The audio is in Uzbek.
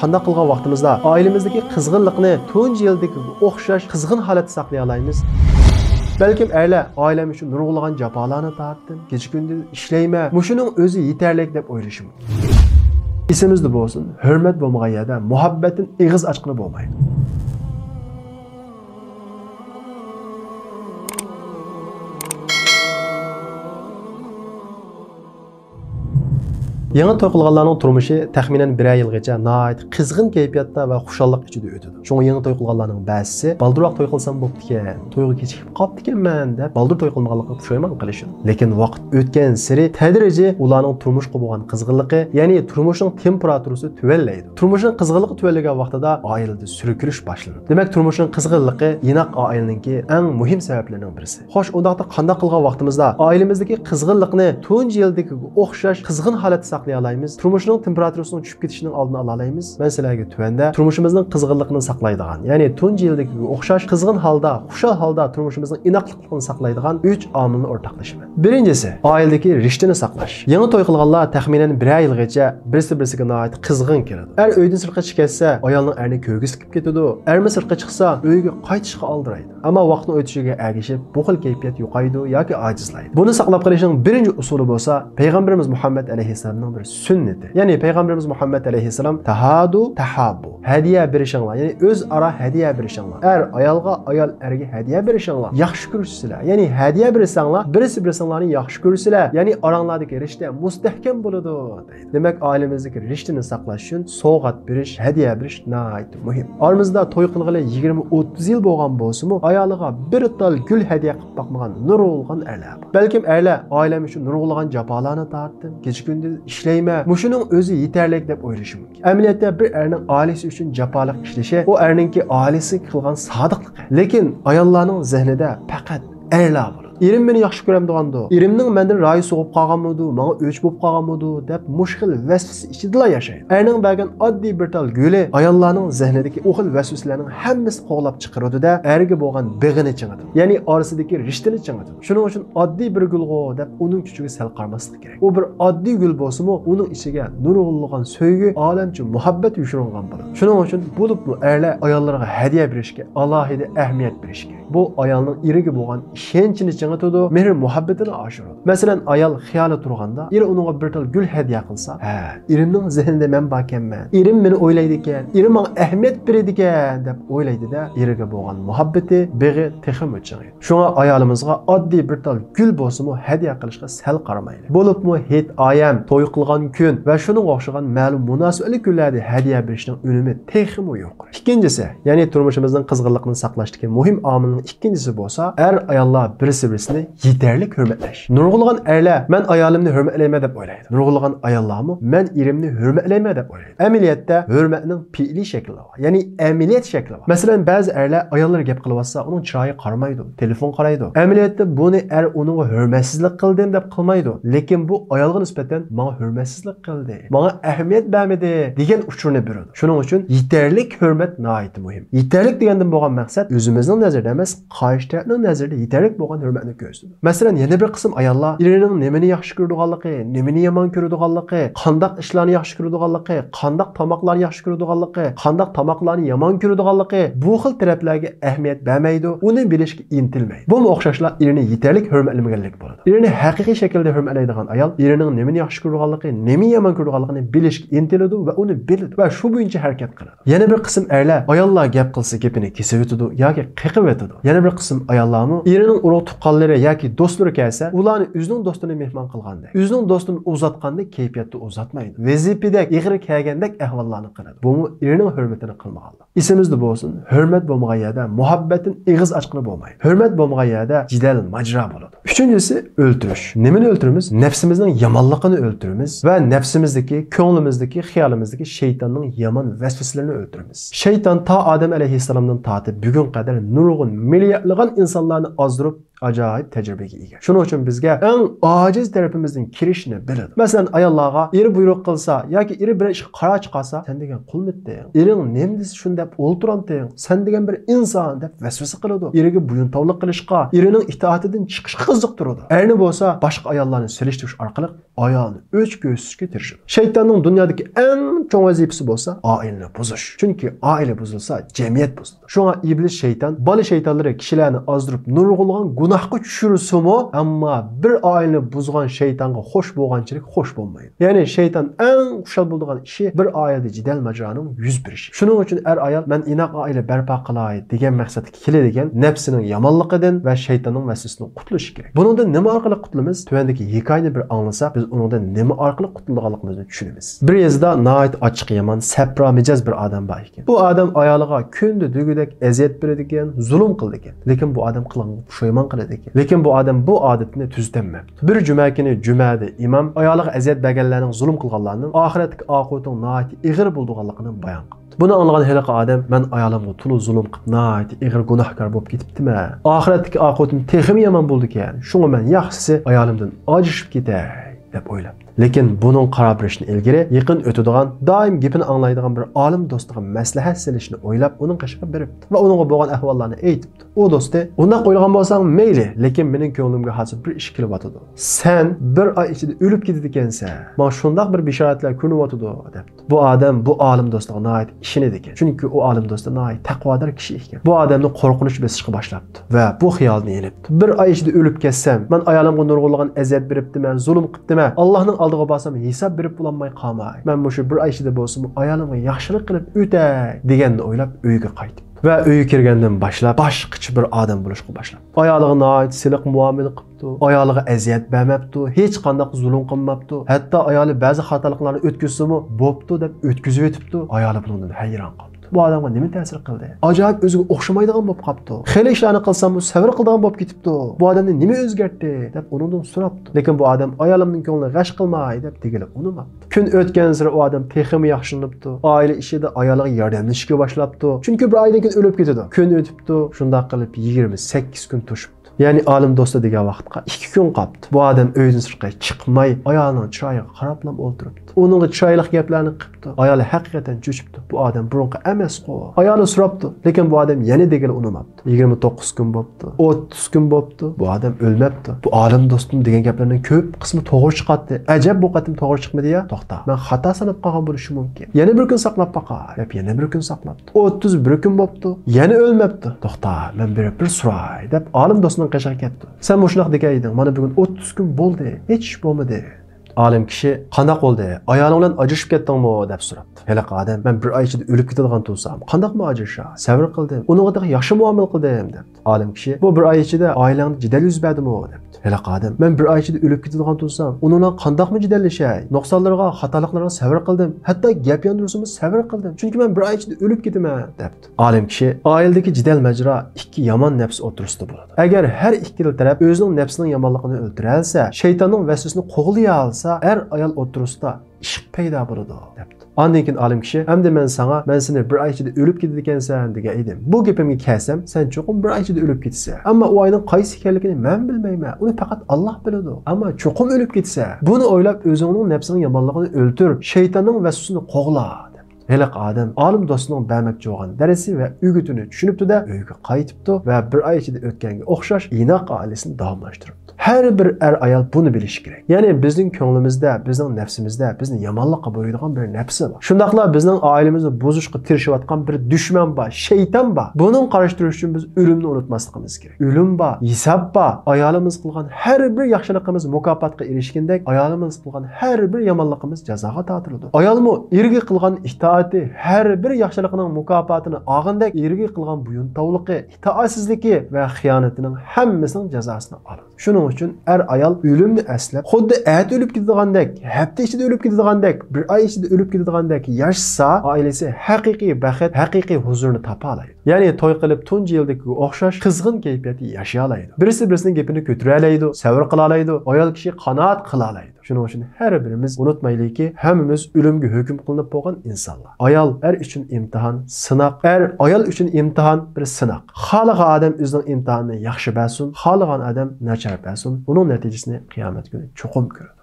qanday qilgan vaqtimizda oilamizdagi qizg'inlikni tunji yildagi o'xshash qizg'in holatda saqlay olamiz? Balkim aylar oilam uchun nurg'ulg'an jafolarni tortdim, kecha kunduz ishlayman, mushuning o'zi yetarli deb o'ylashi mumkin. Esimizda bo'lsin, hurmat bo'lmagan yerda muhabbatdan ig'iz ochqini bo'lmaydi. Yangi to'y qilganlarning turmushi taxminan 1 yilgacha nihoyat qizg'in kayfiyatda va xushallik ichida o'tadi. Shunga yangi to'y qilganlarning ba'zisi baldirroq to'y qilsam bo'pti ekan, to'yga kechikib qolibdi ekanman deb baldir to'y qilmaganlikqa pushaymon qilishadi. Lekin vaqt o'tgan sari tadrijiy ularning turmushga bo'lgan qizg'inligi, ya'ni turmushning temperaturasi tuvallaydi. Turmushning qizg'inligi tuvallagan vaqtida oilada surkilish boshlanadi. Demak, turmushning qizg'inligi inoq oilaningki eng muhim sabablarning birisi. Xo'sh, undaqda qanday qilgan vaqtimizda oilamizdagi qizg'inlikni tunji yildagi o'xshash qizg'in holatda saqlay olamiz? Turmushning temperaturasining tushib ketishining oldini ola olamiz. Men sizlarga tuanda turmushimizning qizg'inligini saqlaydigan, ya'ni tunji yildagi o'xshash qizg'in holda, xushal holda turmushimizning inoqlikligini saqlaydigan 3 omilni o'rtaqlashaman. Birinchisi, oiladagi rishtani saqlash. Yangi to'y qilganlar taxminan 1 yilgacha birsi-birsiga nihoyat qizg'in keladi. Er uydan sirtqa chiqib ketsa, ayolning erni ko'rgi siqib ketadi. Ermi sirtqa chiqsa, uyga qaytishga oldiraydi. Ammo vaqtning o'tishiga ergishib, bu xil kayfiyat yo'qaydi yoki ojizlaydi. Buni saqlab qolishning birinchi usuli bo'lsa, payg'ambarimiz Muhammad alayhisalomning bir sünneti. Yani Peygamberimiz Muhammed Aleyhisselam tahadu tahabbu. Hediye berişinglar. Yani özara hediye berişinglar. Er ayalga ayal erge hediye berişinglar. Yaxşı görürsüzler. Yani hediye berişinglar, birisi birisinglarni yaxşı görürsüzler. Yani aranlardaki rişte mustahkem buludu. Demek ailemizdeki riştini saqlash uchun sovg'at berish, hediye berish nihoyat muhim. Aramızda to'y qilg'ili 20-30 yil bo'lgan bo'lsa-mu, ayoliga bir tal gul hediye qilib boqmagan nurg'ulg'an erlar. Balkim erlar oilam uchun nurg'ulg'an jafolarni tortdim, kecha kunduz ishlayman, mushuning o'zi yetarli deb o'ylashi mumkin. Amaliyotda bir erning oilasi uchun jafolik ishlashi, u erningki oilasi qilgan sodiqligi. Lekin ayollarning zehnida faqat erlar bo'ladi. Erim meni yaxshi ko'ramdigandi. Erimning mendan rayi so'g'ib qolganmidi, menga o'ch bo'lib qolganmidi deb mushkil vasvasa ichida yashaydi. Erning bergan oddiy bir tal guli ayollarning zehnidagi o xil vasvasalarning hammasi qo'g'lab chiqaradi-da, erga bo'lgan beg'ini chingadi. Ya'ni orasidagi rishtani chingadi. Shuning uchun oddiy bir gulg'o deb uning kuchiga sal qarmaslik kerak. U bir oddiy gul bo'lsa-mu, uning ichiga nurg'ulg'an sevgi, olamcha muhabbat yushirilgan bo'ladi. Shuning uchun bo'lib bu erlar ayollarga hadiya berishga alohida ahamiyat berish kerak. Bu ayolning eriga bo'lgan ishonchini mehr muhabbatini oshiradi. Masalan, ayol xiyoli turganda, eri unga bir tal gul hadiya qilsa, erimning zehnida men bor ekanman, erim meni o'ylaydi ekan, erim menga ahamiyat beradi ekan deb o'ylaydi-da, eriga bo'lgan muhabbati beg'i texim o'chig'aydi. Shunga ayolimizga oddiy bir tal gul bo'lsa-mu hadiya qilishga sal qaramaydi. Bo'libmi hit ayam, to'y qilgan kun va shuning o'xshagan ma'lum munosabatli kunlarda hadiya berishning unumi texim yo'q. Ikkinchisi, ya'ni turmushimizning qizg'inligini saqlashdagi muhim omilning ikkinchisi bo'lsa, er ayollar birisi yeterli hurmatlash. Nurg'ulg'an erlar men ayolimni hurmatlayman deb o'ylaydi. Nurg'ulg'an ayollarmi men erimni hurmatlayman deb o'ylaydi. Amaliyotda hurmatning fi'li shakli bor, ya'ni amaliyat shakli bor. Masalan, ba'zi erlar ayollar gap qilsa, uning chiroyi qaramaydi, telefon qaraydi. Amaliyotda buni er uningga hurmatsizlik qildim deb qilmaydi, lekin bu ayolga nisbatan menga hurmatsizlik qildi, menga ahamiyat bermadi degan uchurni beradi. Shuning uchun yeterli hurmat nihoyat muhim. Yeterli degandan bo'lgan maqsad o'zimizning nazarda emas, qarshi tarafning nazarida yeterli bo'lgan hurmatni ko'rsatadi. Masalan, yana bir qism ayollar erining nimani yaxshi ko'radiganligi, nimani yomon ko'radiganligi, qanday ishlarni yaxshi ko'radiganligi, qanday tomoqlarni yaxshi ko'radiganligi, qanday tomoqlarni yomon ko'radiganligi, bu xil taraflarga ahamiyat bermaydi, uni bilishga intilmaydi. Bu o'xshashlar erini yetarli hurmatlamaganlik bo'ladi. Erini haqiqiy shaklda hurmatlaydigan ayol erining nimani yaxshi ko'radiganligi, nimani yomon ko'radiganligini bilishga intiladi va uni biladi va shu bo'yicha harakat qiladi. Yana bir qism erlar ayollar gap qilsa gapini kesib o'tadi yoki qiqib o'tadi. Yana bir qism ayollarmi erining urug' tuqqanlari yoki do'stlari kelsa, ularni o'zining do'stini mehmon qilganda, o'zining do'stini uzatganda kayfiyatni uzatmaydi. Vazifadek, ig'ri kelgandek ahvollarni qiladi. Bu erining hurmatini qilmaganlar. Esimizda bo'lsin, hurmat bo'lmagan yerda muhabbatning ig'iz ochqini bo'lmaydi. Hurmat bo'lmagan yerda jidal majra bo'ladi. Uchinchisi o'ltirish. Nimani o'ltiramiz? Nafsimizning yomonligini o'ltiramiz va nafsimizdagi, ko'nglimizdagi, xiyolimizdagi shaytonning yomon vasvasalarini o'ltiramiz. Shayton ta Odam alayhissalomdan tortib bugun qadar nurg'un milliardlagan insonlarni ozdirib Ajoyib tajribaga ega. Shuning uchun bizga eng ojiz tarafimizning kirishini biladi. Masalan, ayollarga eri buyruq qilsa yoki eri bir ishga qaror chiqarsa, sen degan qulmitdi. Ering nima desa shuni deb o'ltiranding. Sen degan bir inson deb vasvasa qiladi. Eriga buyuntovlik qilishga, erining itoatidan chiqishga qiziqtiradi. Erni bo'lsa, boshqa ayollarni selishtirish orqali ayolni o'chko'sishga tirishadi. Shaytonning dunyodagi eng chong vazifasi bo'lsa, oilani buzish. Chunki oila buzilsa, jamiyat buziladi. Shunga iblis shayton, bola shaytonlari kishilarni ozdirib, nurg'ulg'an gunohga tushirsa-mu, ammo bir oilani buzgan shaytonga xush bo'lganchilik xush bo'lmaydi. Ya'ni shayton eng xushal bo'ladigan ishi bir oilada jidal majroning yuz berishi. Shuning uchun ayol men inoq oila barpo qilay degan maqsadga keladigan nafsining yomonligidan va shaytonning vasvasasidan qutulishi kerak. Buningdan nima orqali qutulamiz? Tuvandagi hikoyani bir anglasa, biz uningdan nima orqali qutulganligimizni tushunamiz. Bir yazda nayt ochiq yomon, sapra mijoz bir odam bor ekan. Bu odam ayoliga kunda dugudek aziyat beradi ekan, zulm qildi ekan. Lekin bu odam qilgan pushaymon qiladi ekan. Lekin bu odam bu odatini tuzdanmabdi. Bir juma kuni jumada imom ayoliga aziyat berganlarning zulm qilganlarning oxiratdagi oqibatining nayt ig'ir bo'lganligini bayon qildi. Buni anglagan heliqi odam men ayolimga to'la zulm qilib nayt ig'ir gunohkor bo'lib ketibdimi? Oxiratdagi oqibatim texim yomon bo'ldi ekan. Shunga men yaxshisi ayolimdan ajrashib ketay deb o'ylabdi. Lekin buning qaror berishni ilgari yaqin o'tadigan, doim gapini anglaydigan bir olim do'stiga maslahat silishni o'ylab, uning qishiga beribdi va uningga bo'lgan ahvollarni aytibdi. U do'sti, "Undaq o'ylagan bo'lsang, mayli, lekin mening ko'nglimga hozir bir ish kelyotdi. Sen bir oy ichida o'lib ketadi ekansan. Men shundaq bir bishoratlar ko'ryapti" debdi. Bu odam bu olim do'stiga nayt ishini ekan. Chunki u olim do'sti nayt taqvodor kishi ekan. Bu odamni qo'rqinch besishga boshlabdi va bu xiyolni yenibdi. Bir oy ichida o'lib ketsam, men ayolimga nurg'ulg'an aziyat beribdiman, zulm qilibdiman. Allohning oldiga borsam hisob berib bo'lmay qolmay. Men shu bir oy ichida bo'lsa, ayolimga yaxshilik qilib o'tay deganni o'ylab uyga qaytdi. Va uyga kirgandan boshlab boshqacha bir odam bo'lishga boshladi. Ayoliga nayt siliq muomala qilibdi. Ayoliga aziyat bermabdi, hech qanday zulm qilmabdi. Hatto ayoli ba'zi xatoliklarni o'tkazsa-mu, bo'pti deb o'tkazib o'tibdi. Ayoli bundan hayron qoldi. Bu odamga nima ta'sir qildi? Ajoyib o'ziga o'xshamaydigan bo'lib qolibdi. Xeyli ishlarni qilsam, bu sabr qiladigan bo'lib ketibdi. Bu odamni nima o'zgartdi deb undan so'rabdi. Lekin bu odam ayolimning ko'nglini g'ash qilmay deb tegilib unimabdi. Kun o'tgan sari u odam texmi yaxshilanibdi. Oila ishida ayoliga yordamlashishga boshlabdi. Chunki bir oydan keyin o'lib ketadi. Kun o'tibdi. Shunday qilib 28 kun turibdi. Ya'ni olim do'sti degan vaqtga 2 kun qolibdi. Bu odam uydan sirtqa chiqmay, ayolining chiroyiga qarab o'ltiribdi. Uning chiroyli gaplarni qilibdi. Ayoli haqiqatan cho'chibdi. Bu odam burunqa emas-ku. Ayoli so'rabdi, lekin bu odam yana degani unamabdi. 29 kun bo'pti, 30 kun bo'pti. Bu odam o'lmabdi. Bu olim do'stim degan gaplarning ko'p qismi to'g'ri chiqadi. Ajab bu qatim to'g'ri chiqmadi-ya? To'xta. Men xato sanab qolgan bo'lishi mumkin. Yana bir kun saqlab boqay. Yana bir kun saqlabdi. 31 kun bo'pti. Yana o'lmabdi. To'xta, men bir so'ray deb olim do'stining qashiga ketdi. Sen mushunaq degayding, mana bugun 30 kun bo'ldi, hech bo'lmadi. Olim kishi qanday qoldi? Ayoling bilan ajrashib ketdingmi deb so'rabdi. Heliqi odam, men bir oy ichida o'lib ketadigan bo'lsam, qandaqmi ajrasha? Sabr qildim. Uningga yaxshi muomala qildim debdi. Olim kishi, bu bir oy ichida oilangda jidal yuz berdimi debdi. Heliqi odam, men bir oy ichida o'lib ketadigan bo'lsam, uning bilan qandaqmi jidallashay? Nuqsonlarga, xatoliklarga sabr qildim. Hatto gap yondirishimga sabr qildim. Chunki men bir oy ichida o'lib ketaman debdi. Olim kishi, oiladagi jidal majro ikki yomon nafs o'tirisida bo'ladi. Agar har ikkala taraf o'zining nafsining yomonligini o'ltira olsa, shaytonning vasvasasini qo'g'liya olsa, er ayol o'tirisida ishq paydo bo'ladi debdi. Ondan keyin olim kishi, "Hamda men seni bir oy ichida o'lib ketadi ekansan" degan edim. Bu gapimga kelsam, sen cho'qim bir oy ichida o'lib ketsa, ammo u oyning qaysi ekanligini men bilmayman. Uni faqat Alloh biladi. Ammo cho'qim o'lib ketsa, buni o'ylab o'zingning nafsining yomonligini o'ltir, shaytonning vasvasasini qo'g'la. Heliq odam olim do'stining bermoqchi bo'lgan darsi va o'gitini tushunibdi-da, uyga qaytibdi va bir oy ichida o'tganga o'xshash inoq oilasini davomlashtiribdi. Her bir ayol bunu bilishi kerak. Ya'ni bizning ko'nglimizda, bizning nafsimizda bizni yomonlikqa bo'ydigan bir nafsi bor. Shundaqla bizning oilamizni buzishga tirishayotgan bir dushman bor, shayton bor. Buning qarashtirish uchun biz o'limni unutmasligimiz kerak. O'lim bor, hisob bor. Ayolimiz qilgan har bir yaxshiligimiz mukofotga erishgandek, ayolimiz qilgan har bir yomonligimiz jazoga tortiladi. Ayolmi erga qilgan itoati har bir yaxshiligining mukofotini olgandek, erga qilgan buyuntovligi, itoatsizligi va xiyonatining hammasining jazosini oladi. Shuning uchun ayol o'limni aslab, xuddi at o'lib ketadigandak, hafta ichida o'lib ketadigandak, bir oy ichida o'lib ketadigandak yashasa, oilasi haqiqiy baxt, haqiqiy huzurni topa oladi. Ya'ni to'y qilib tunji yildagi o'xshash qizg'in kayfiyatda yashay oladi. Birisi birisining gapini ko'tara oladi, sabr qila oladi, ayol kishi qanoat qila oladi. Shuning uchun har birimiz unutmaylikki, hammamiz o'limga hukm qilinib bo'lgan insonlar. Ayol er uchun imtihon, sinoq. Ayol uchun imtihon bir sinoq. Xohlagan odam o'zining imtihonini yaxshi bersin, xohlagan odam nachar bersin. Uning natijasini qiyomat kuni cho'qim ko'radi.